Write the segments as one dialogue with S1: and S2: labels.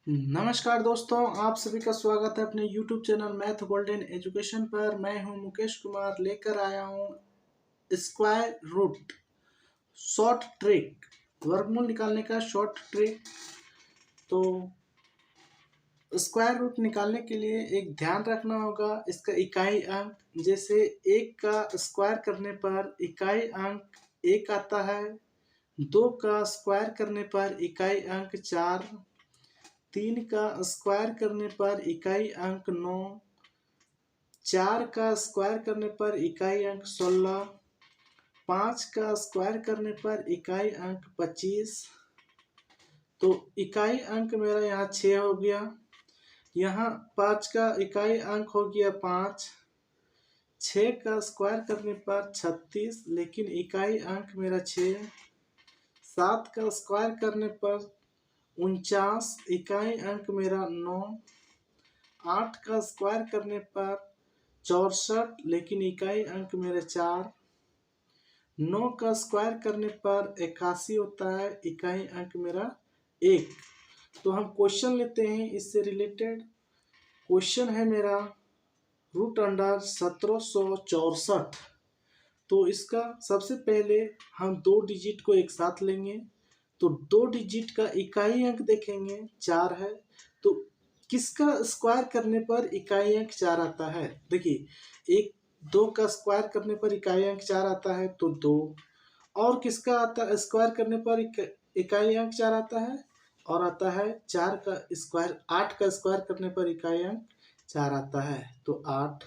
S1: नमस्कार दोस्तों, आप सभी का स्वागत है अपने YouTube channel math golden education पर। मैं हूं मुकेश कुमार, लेकर आया हूं स्क्वायर रूट शॉर्ट ट्रिक, वर्गमूल निकालने का शॉर्ट ट्रिक। तो स्क्वायर रूट निकालने के लिए एक ध्यान रखना होगा, इसका इकाई अंक, जैसे एक का स्क्वायर करने पर इकाई अंक एक आता है, दो का स्क्वायर करने पर इकाई अंक 4, 3 का स्क्वायर करने पर इकाई अंक 9, 4 का स्क्वायर करने पर इकाई अंक 16, 5 का स्क्वायर करने पर इकाई अंक 25। तो इकाई अंक मेरा यहाँ 6 हो गया, यहाँ 5 का इकाई अंक हो गया 5, 6 का स्क्वायर करने पर 36, लेकिन इकाई अंक मेरा 6, 7 का स्क्वायर करने पर 49, इकाई अंक मेरा 9, 8 का स्क्वायर करने पर 64, लेकिन इकाई अंक मेरे 4, 9 का स्क्वायर करने पर 81 होता है, इकाई अंक मेरा 1। तो हम क्वेश्चन लेते हैं इससे रिलेटेड। क्वेश्चन है मेरा रूट अंडर 1764। तो इसका सबसे पहले हम 2 डिजिट को एक साथ लेंगे। तो 2 डिजिट का इकाई अंक देखेंगे 4 है, तो किसका स्क्वायर करने पर इकाई अंक 4 आता है। देखिए, एक 2 का स्क्वायर करने पर इकाई अंक 4 आता है तो 2, और किसका आता है स्क्वायर करने पर इकाई अंक 4 आता है, और आता है 4 का स्क्वायर, 8 का स्क्वायर करने पर इकाई अंक 4 आता है तो 8।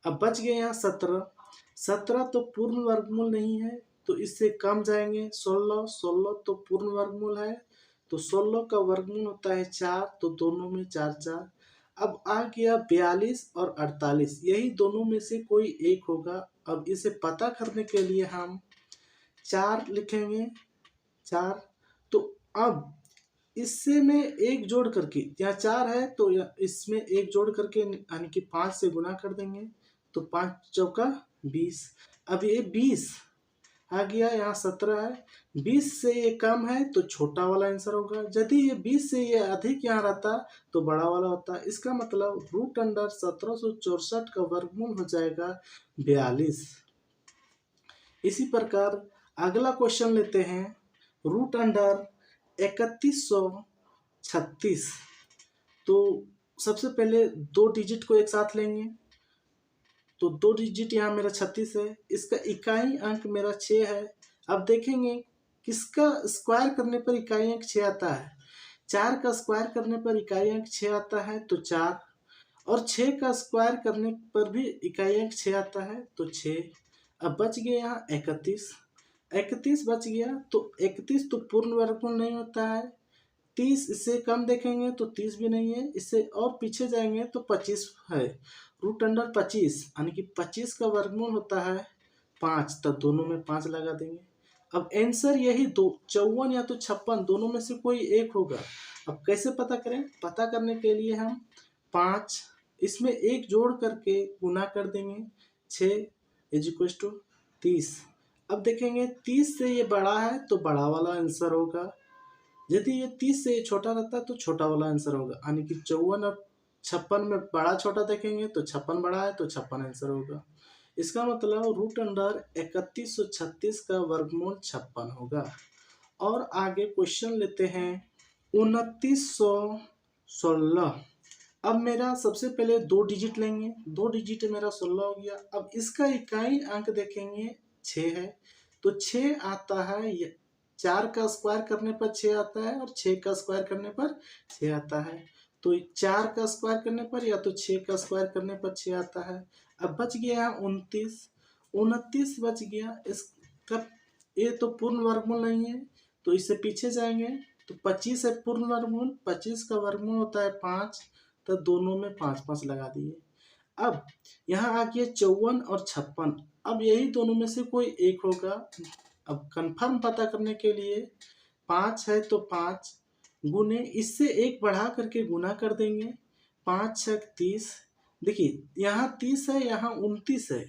S1: अब बच गए यहाँ 17। 17 तो पूर्ण वर्गमूल नहीं है, तो इससे कम जाएंगे। 16, 16 तो पूर्ण वर्गमूल है, तो 16 का वर्गमूल होता है 4, तो दोनों में 4 4। अब आ गया 42 और 48, यही दोनों में से कोई एक होगा। अब इसे पता करने के लिए हम 4 लिखेंगे, 4। तो अब इससे में एक जोड़ करके, यहाँ 4 है तो इसमें एक जोड़ करके यानी कि 5 से गुना कर देंगे, तो 5 चौका 20। अब ये 20 आ गया, यहाँ 17 है, 20 से ये कम है तो छोटा वाला आंसर होगा। यदि ये 20 से ये अधिक यहाँ रहता तो बड़ा वाला होता। इसका मतलब रूट अंडर 1764 का वर्गमूल हो जाएगा 42। इसी प्रकार अगला क्वेश्चन लेते हैं, रूट अंडर 3136। तो सबसे पहले 2 डिजिट को एक साथ लेंगे। तो 2 डिजिट यहाँ मेरा 36 है, इसका इकाई अंक मेरा 6 है। अब देखेंगे किसका स्क्वायर करने पर इकाई अंक 6 आता है। 4 का स्क्वायर करने पर इकाई अंक 6 आता है तो 4, और 6 का स्क्वायर करने पर भी इकाई अंक 6 आता है तो 6। अब बच गया यहाँ 31, 31 बच गया। तो 31 तो पूर्ण वर्गमूल नहीं होता है। 30 इससे कम देखेंगे तो 30 भी नहीं है, इससे और पीछे जाएंगे तो 25 है। रूट अंडर 25 यानी कि 25 का वर्गमूल होता है 5, तब दोनों में 5 लगा देंगे। अब आंसर यही 2, 54 या तो 56, दोनों में से कोई एक होगा। अब कैसे पता करें। पता करने के लिए हम 5 इसमें एक जोड़ करके गुना कर देंगे, 6 इज टू 30। अब देखेंगे 30 से ये बड़ा है तो बड़ा वाला आंसर होगा, यदि ये 30 से छोटा रहता तो छोटा वाला आंसर होगा। यानी कि 54 और 56 में बड़ा छोटा देखेंगे तो 56 बड़ा है तो 56 आंसर होगा। इसका मतलब रूट अंडर 3136 का वर्गमूल 56 होगा। और आगे क्वेश्चन लेते हैं 2916। अब मेरा सबसे पहले 2 डिजिट लेंगे, 2 डिजिट मेरा 16 हो गया। अब इसका इकाई अंक देखेंगे 6 है, तो 6 आता है, 4 का स्क्वायर करने पर 6 आता है, और 6 का स्क्वायर करने पर 6 आता है। तो 4 का स्क्वायर करने पर या तो 6 का स्क्वायर करने पर 6 आता है। अब बच गया 29, 29 बच गया। इसका ये तो पूर्ण वर्गमूल नहीं है, तो इससे पीछे जाएंगे तो 25 है पूर्ण वर्गमूल, 25 का वर्गमूल होता है 5, तो दोनों में 5 5 लगा दिए। अब यहाँ आ गया 54 और 56, अब यही दोनों में से कोई एक होगा। अब कंफर्म पता करने के लिए 5 है तो 5 गुने, इससे एक बढ़ा करके गुना कर देंगे, 5 6 30। देखिए यहाँ 30 है, यहाँ 29 है,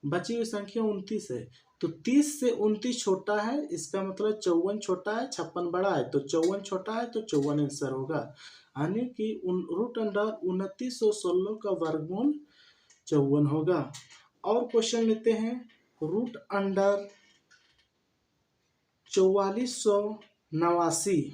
S1: बची हुई संख्या 29 है, तो 30 से 29 छोटा है, इसका मतलब 54 छोटा है, 56 बड़ा है, तो 54 छोटा है तो 54 आंसर होगा। यानी कि रूट अंडर 2916 का वर्गमूल 54 होगा। और क्वेश्चन लेते हैं, रूट अंडर 4489।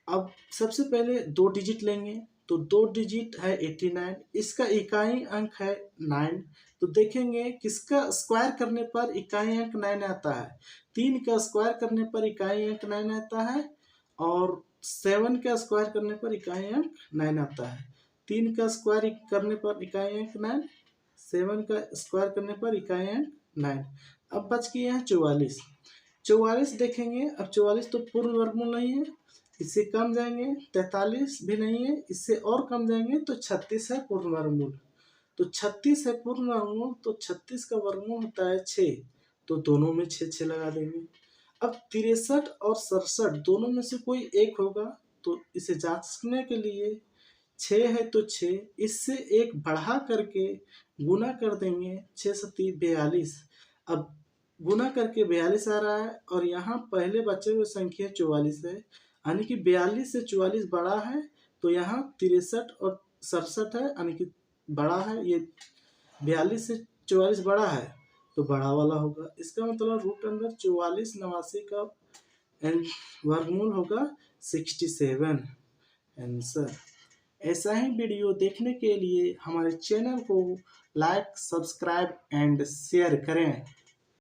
S1: अब सबसे पहले 2 डिजिट लेंगे, तो 2 डिजिट है 89, इसका इकाई अंक है 9। तो देखेंगे किसका स्क्वायर करने पर इकाई अंक 9 आता है। 3 का स्क्वायर करने पर इकाई अंक 9 आता है, और 7 का स्क्वायर करने पर इकाई अंक 9 आता है। 3 का स्क्वायर करने पर इकाई अंक 9, 7 का स्क्वायर करने पर इकाई अंक 9। अब बच गए हैं 44। 44 देखेंगे, अब 44 तो पूर्ण वर्गमूल नहीं है, इससे कम जाएंगे, 43 भी नहीं है, इससे और कम जाएंगे तो 36 है पूर्ण वर्गमूल। तो 36 है पूर्ण वर्गमूल, तो 36 का वर्गमूल होता है 6, तो दोनों में 6 6 लगा देंगे। अब 63 और 67 दोनों में से कोई एक होगा, तो इसे जांचने के लिए 6 है तो 6, इससे एक बढ़ा करके गुना कर देंगे, 6 सती 42। अब गुना करके 42 आ रहा है, और यहाँ पहले बचे हुए संख्या 44 है, यानी कि 42 से 44 बड़ा है, तो यहाँ 63 और 67 है, यानी कि बड़ा है, ये 42 से 44 बड़ा है तो बड़ा वाला होगा। इसका मतलब रूट अंडर 4489 का वर्गमूल होगा 67 आंसर। ऐसा ही वीडियो देखने के लिए हमारे चैनल को लाइक, सब्सक्राइब एंड शेयर करें।